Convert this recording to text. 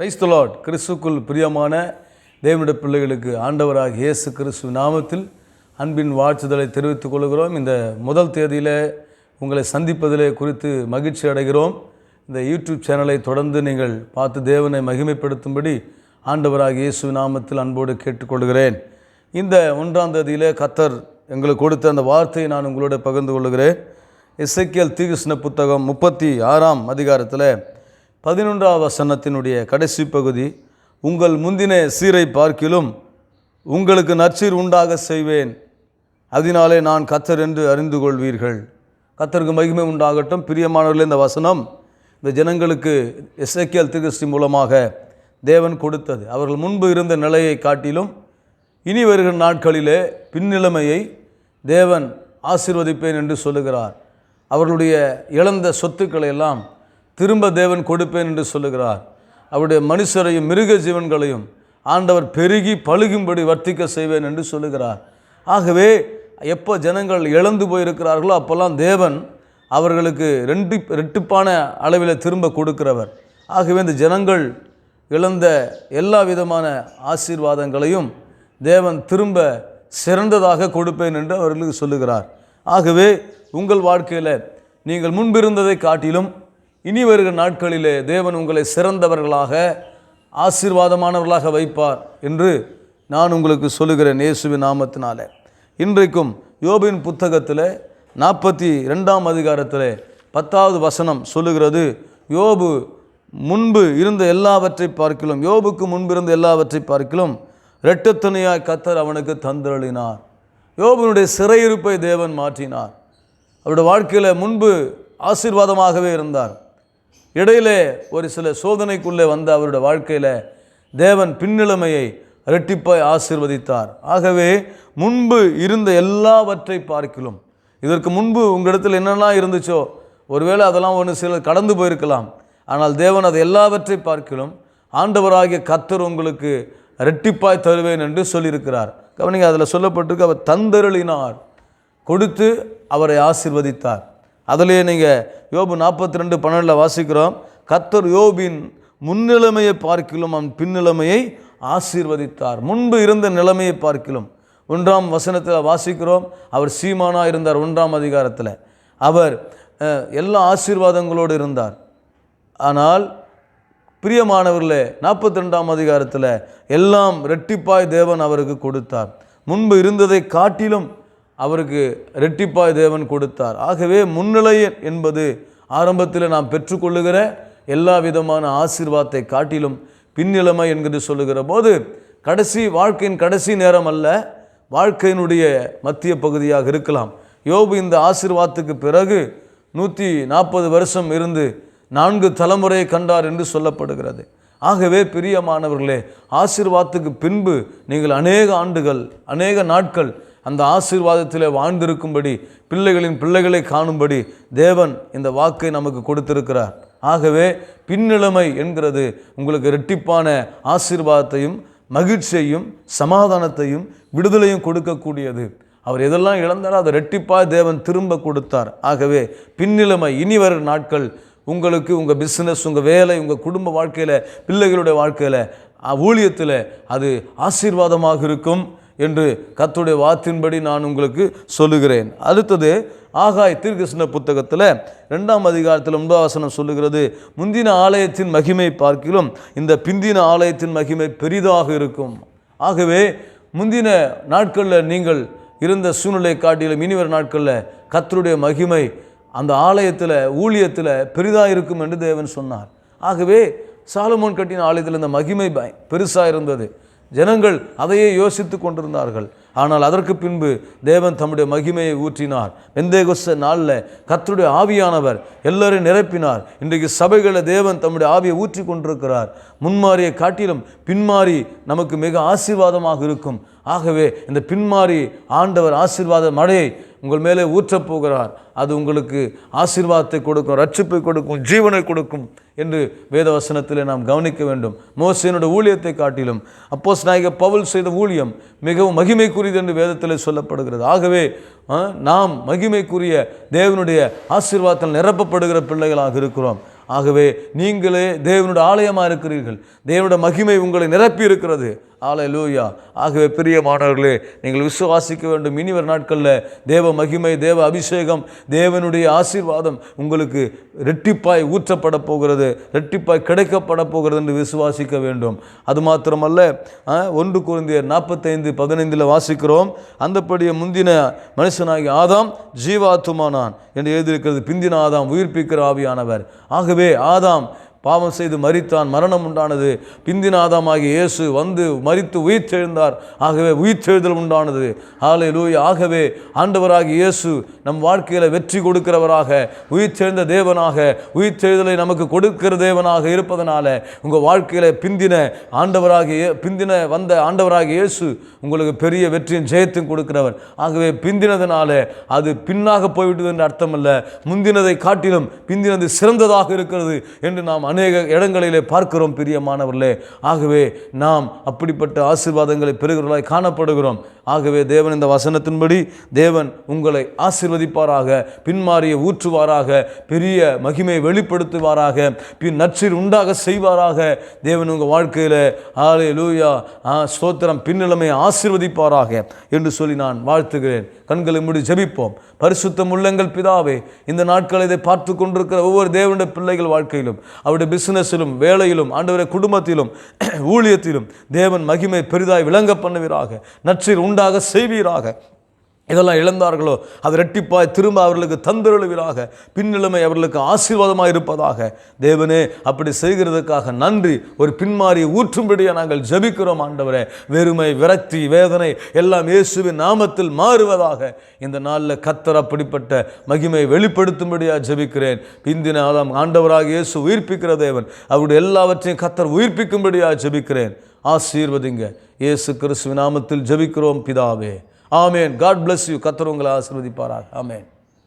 Praise the Lord. கிறிஸ்துக்குள் பிரியமான தேவனுடைய பிள்ளைகளுக்கு ஆண்டவராகிய இயேசு கிறிஸ்து நாமத்தில் அன்பின் வாழ்த்துதலை தெரிவித்துக் கொள்கிறோம். இந்த முதல் தேதியில் உங்களை சந்திப்பதிலே குறித்து மகிழ்ச்சி அடைகிறோம். இந்த யூடியூப் சேனலை தொடர்ந்து நீங்கள் பார்த்து தேவனை மகிமைப்படுத்தும்படி ஆண்டவராகிய இயேசு நாமத்தில் அன்போடு கேட்டுக்கொள்கிறேன். இந்த 1ஆம் தேதியிலே கர்த்தர் எங்களுக்கு கொடுத்த அந்த வார்த்தையை நான் உங்களோட பகிர்ந்து கொள்கிறேன். எசேக்கியேல் தீர்க்கதரிசன புத்தகம் 36ஆம் அதிகாரத்தில் 11ஆம் வசனத்தினுடைய கடைசி பகுதி, உங்கள் முந்தின சீரை பார்க்கிலும் உங்களுக்கு நற்சீர் உண்டாக செய்வேன், அதனாலே நான் கர்த்தர் என்று அறிந்து கொள்வீர்கள். கர்த்தருக்கு மகிமை உண்டாகட்டும். பிரியமானவர்களே, இந்த வசனம் இந்த ஜனங்களுக்கு எசேக்கியேல் தீர்க்கதரிசி மூலமாக தேவன் கொடுத்தது. அவர்கள் முன்பு இருந்த நிலையை காட்டிலும் இனி வருகிற நாட்களிலே பின்னிலைமையை தேவன் ஆசீர்வதிப்பேன் என்று சொல்லுகிறார். அவர்களுடைய இழந்த சொத்துக்களை எல்லாம் திரும்ப தேவன் கொடுப்பேன் என்று சொல்லுகிறார். அவருடைய மனுஷரையும் மிருக ஜீவன்களையும் ஆண்டவர் பெருகி பழுகும்படி வர்த்திக்க செய்வேன் என்று சொல்லுகிறார். ஆகவே எப்போ ஜனங்கள் இழந்து போயிருக்கிறார்களோ அப்போல்லாம் தேவன் அவர்களுக்கு ரெட்டிப்பான அளவில் திரும்ப கொடுக்கிறவர். ஆகவே இந்த ஜனங்கள் இழந்த எல்லா விதமான ஆசீர்வாதங்களையும் தேவன் திரும்ப சிறந்ததாக கொடுப்பேன் என்று அவர்களுக்கு சொல்லுகிறார். ஆகவே உங்கள் வாழ்க்கையில் நீங்கள் முன்பிருந்ததை காட்டிலும் இனி வருகிற நாட்களிலே தேவன் உங்களை சிறந்தவர்களாக ஆசீர்வாதமானவர்களாக வைப்பார் என்று நான் உங்களுக்கு சொல்லுகிறேன் இயேசுவின் நாமத்தினாலே. இன்றைக்கும் யோபின் புத்தகத்தில் 42ஆம் அதிகாரத்தில் 10வது வசனம் சொல்லுகிறது, யோபு முன்பு இருந்த எல்லாவற்றை பார்க்கிலும், யோபுக்கு முன்பு இருந்த எல்லாவற்றை பார்க்கிலும் இரட்டத்தனையாய் கர்த்தர் அவனுக்கு தந்தருளினார். யோபுனுடைய சிறையிருப்பை தேவன் மாற்றினார். அவருடைய வாழ்க்கையில் முன்பு ஆசீர்வாதமாகவே இருந்தார். இடையிலே ஒரு சில சோதனைக்குள்ளே வந்த அவருடைய வாழ்க்கையில் தேவன் பின்னிலைமையை இரட்டிப்பாய் ஆசீர்வதித்தார். ஆகவே முன்பு இருந்த எல்லாவற்றை பார்க்கிலும், இதற்கு முன்பு உங்களிடத்தில் என்னெல்லாம் இருந்துச்சோ ஒருவேளை அதெல்லாம் ஒன்று சிலர் கடந்து போயிருக்கலாம், ஆனால் தேவன் அது எல்லாவற்றை பார்க்கிலும் ஆண்டவராகிய கர்த்தர் உங்களுக்கு இரட்டிப்பாய் தருவேன் என்று சொல்லியிருக்கிறார். கவனிங்க, அதில் சொல்லப்பட்டிருக்கு, அவர் தந்தருளினார், கொடுத்து அவரை ஆசீர்வதித்தார். அதிலேயே நீங்கள் யோபு 42:12 வாசிக்கிறோம், கர்த்தர் யோபின் முன்னிலைமையை பார்க்கிலும் அவன் பின்னிலைமையை ஆசீர்வதித்தார். முன்பு இருந்த நிலைமையை பார்க்கிலும் 1ஆம் வசனத்தில் வாசிக்கிறோம், அவர் சீமானாக இருந்தார். 1ஆம் அதிகாரத்தில் அவர் எல்லா ஆசீர்வாதங்களோடு இருந்தார். ஆனால் பிரியமானவர்களே, 42ஆம் அதிகாரத்தில் எல்லாம் இரட்டிப்பாய் தேவன் அவருக்கு கொடுத்தார். முன்பு இருந்ததை காட்டிலும் அவருக்கு இரட்டிப்பாய் தேவன் கொடுத்தார். ஆகவே முன்னிலை என்பது ஆரம்பத்தில் நாம் பெற்றுக்கொள்ளுகிற எல்லா விதமான ஆசீர்வாதத்தை காட்டிலும் பின்னிலைமை என்கிறது சொல்லுகிற போது வாழ்க்கையின் கடைசி நேரம் அல்ல, வாழ்க்கையினுடைய மத்திய பகுதியாக இருக்கலாம். யோபு இந்த ஆசீர்வாதத்துக்கு பிறகு 140 வருஷம் இருந்து 4 தலைமுறையை கண்டார் என்று சொல்லப்படுகிறது. ஆகவே பிரியமானவர்களே, ஆசீர்வாதத்துக்கு பின்பு நீங்கள் அநேக ஆண்டுகள், அநேக நாட்கள் அந்த ஆசீர்வாதத்தில் வாழ்ந்திருக்கும்படி, பிள்ளைகளின் பிள்ளைகளை காணும்படி தேவன் இந்த வாக்கை நமக்கு கொடுத்திருக்கிறார். ஆகவே பின்னிலைமை என்கிறது உங்களுக்கு இரட்டிப்பான ஆசீர்வாதத்தையும் மகிழ்ச்சியையும் சமாதானத்தையும் விடுதலையும் கொடுக்கக்கூடியது. அவர் எதெல்லாம் இழந்தாரோ அதை இரட்டிப்பாய் தேவன் திரும்ப கொடுத்தார். ஆகவே பின்னிலைமை இனி வர நாட்கள் உங்களுக்கு உங்கள் பிஸ்னஸ், உங்கள் வேலை, உங்கள் குடும்ப வாழ்க்கையில், பிள்ளைகளுடைய வாழ்க்கையில், ஊழியத்தில் அது ஆசீர்வாதமாக இருக்கும் என்று கர்த்தருடைய வார்த்தையின்படி நான் உங்களுக்கு சொல்லுகிறேன். அடுத்தது ஆகாய் தீர்க்கதரிசன புத்தகத்தில் 2ஆம் அதிகாரத்தில் 9ஆம் வசனம் சொல்லுகிறது, முந்தின ஆலயத்தின் மகிமை பார்க்கிலும் இந்த பிந்தின ஆலயத்தின் மகிமை பெரிதாக இருக்கும். ஆகவே முந்தின நாட்களில் நீங்கள் இருந்த சூழ்நிலை காட்டிலும் இனிவர நாட்களில் கர்த்தருடைய மகிமை அந்த ஆலயத்தில், ஊழியத்தில் பெரிதாக இருக்கும் என்று தேவன் சொன்னார். ஆகவே சாலமோன் கட்டின ஆலயத்தில் இந்த மகிமை பெருசாக இருந்தது. ஜனங்கள் அதையே யோசித்து கொண்டிருந்தார்கள். ஆனால் அதற்கு பின்பு தேவன் தம்முடைய மகிமையை ஊற்றினார். பெந்தேகொஸ்தே நாளில் கர்த்தருடைய ஆவியானவர் எல்லாரையும் நிரப்பினார். இன்றைக்கு சபைகளில் தேவன் தம்முடைய ஆவியை ஊற்றி கொண்டிருக்கிறார். முன்மாரியை காட்டிலும் பின்மாறி நமக்கு மிக ஆசீர்வாதமாக இருக்கும். ஆகவே இந்த பின்மாறி ஆண்டவர் ஆசீர்வாத மழையை உங்கள் மேலே ஊற்றப் போகிறார். அது உங்களுக்கு ஆசீர்வாதத்தை கொடுக்கும், ரட்சிப்பை கொடுக்கும், ஜீவனை கொடுக்கும் என்று வேதவசனத்தில் நாம் கவனிக்க வேண்டும். மோசேயினுடைய ஊழியத்தை காட்டிலும் அப்போஸ்தலனாகிய பவுல் செய்த ஊழியம் மிகவும் மகிமைக்குரியது என்று வேதத்தில் சொல்லப்படுகிறது. ஆகவே நாம் மகிமைக்குரிய தேவனுடைய ஆசீர்வாதத்தால் நிரப்பப்படுகிற பிள்ளைகளாக இருக்கிறோம். ஆகவே நீங்களே தேவனுடைய ஆலயமாக இருக்கிறீர்கள். தேவனுடைய மகிமை உங்களை நிரப்பி இருக்கிறது. ஹல்லேலூயா. ஆகவே பிரியமானவர்களே, நீங்கள் விசுவாசிக்க வேண்டும். இனிவரும் நாட்களில் தேவ மகிமை, தேவ அபிஷேகம், தேவனுடைய ஆசீர்வாதம் உங்களுக்கு ரெட்டிப்பாய் ஊற்றப்பட போகிறது, ரெட்டிப்பாய் கிடைக்கப்பட போகிறது என்று விசுவாசிக்க வேண்டும். அது மாத்திரமல்ல, 1 கொரிந்தியர் 45:15 வாசிக்கிறோம், அந்தப்படியே முந்தின மனுஷனாகிய ஆதாம் ஜீவாத்துமானான் என்று எழுதியிருக்கிறது. பிந்தின ஆதாம் உயிர்ப்பிக்கிற ஆவியானவர். ஆகவே ஆதாம் பாவம் செய்து மரித்தான், மரணம் உண்டானது. பிந்தின ஆதாமாகிய இயேசு வந்து மரித்து உயிர்த்தெழுந்தார். ஆகவே உயிர்த்தெழுதல் உண்டானது. ஹல்லேலூயா. ஆகவே ஆண்டவராகிய இயேசு நம் வாழ்க்கையில் வெற்றி கொடுக்கிறவராக, உயிர்த்தெழுந்த தேவனாக, உயிர்த்தெழுதலை நமக்கு கொடுக்கிற தேவனாக இருப்பதனால உங்கள் வாழ்க்கையில் பிந்தின வந்த ஆண்டவராகிய இயேசு உங்களுக்கு பெரிய வெற்றியும் ஜெயத்தையும் கொடுக்கிறவர். ஆகவே பிந்தினதுனால அது பின்னாக போய்விட்டது என்று அர்த்தமல்ல, முந்தினதை காட்டிலும் பிந்தினது சிறந்ததாக இருக்கிறது என்று நாம் அநேக இடங்களிலே பார்க்கிறோம் பிரியமானவர்களே. ஆகவே நாம் அப்படிப்பட்ட ஆசீர்வாதங்களை பெறுகிறவர்களாய் காணப்படுகிறோம். ஆகவே தேவன் இந்த வசனத்தின்படி தேவன் உங்களை ஆசீர்வதிப்பாராக, பின்மாறிய ஊற்றுவாராக, பெரிய மகிமை வெளிப்படுத்துவாராக, பின் நற்சீர் உண்டாக செய்வாராக. தேவன் உங்கள் வாழ்க்கையில் ஹல்லேலூயா ஸ்தோத்திரம் பின்னிலைமையை ஆசீர்வதிப்பாராக என்று சொல்லி நான் வாழ்த்துகிறேன். கண்களை மூடி ஜெபிப்போம். பரிசுத்தம் உள்ளங்கள் பிதாவே, இந்த நாட்களை இதை பார்த்து கொண்டிருக்கிற ஒவ்வொரு தேவனுடைய பிள்ளைகள் வாழ்க்கையிலும், அவருடைய பிசினஸிலும், வேலையிலும், ஆண்டவருடைய குடும்பத்திலும், ஊழியத்திலும் தேவன் மகிமை பெரிதாய் விளங்க பண்ணுவீராக, நற்சீர் உண்டாக செய்வீராக. இதெல்லாம் இழந்தார்களோ அது இரட்டிப்பாய் திரும்ப அவர்களுக்கு தந்தருளுவீராக. பின்னிலைமை அவர்களுக்கு ஆசீர்வாதமாக இருப்பதாக. தேவனே, அப்படி செய்கிறதுக்காக நன்றி. ஒரு பின்மாறி ஊற்றும்படியாக நாங்கள் ஜெபிக்கிறோம் ஆண்டவரே. வெறுமை, விரக்தி, வேதனை எல்லாம் இயேசுவின் நாமத்தில் மாறுவதாக. இந்த நாளில் கர்த்தர் அப்படிப்பட்ட மகிமை வெளிப்படுத்தும்படியாக ஜெபிக்கிறேன். பிந்தின ஆதாம் ஆண்டவராக இயேசு உயிர்ப்பிக்கிற தேவன், அவருடைய எல்லாவற்றையும் கர்த்தர் உயிர்ப்பிக்கும்படியாக ஜெபிக்கிறேன். ஆசீர்வதிங்க. இயேசு கிறிஸ்துவின் நாமத்தில் ஜெபிக்கிறோம் பிதாவே. ஆமென். God bless you. கர்த்தர் உங்களை ஆசீர்வதிப்பாராக. ஆமென்.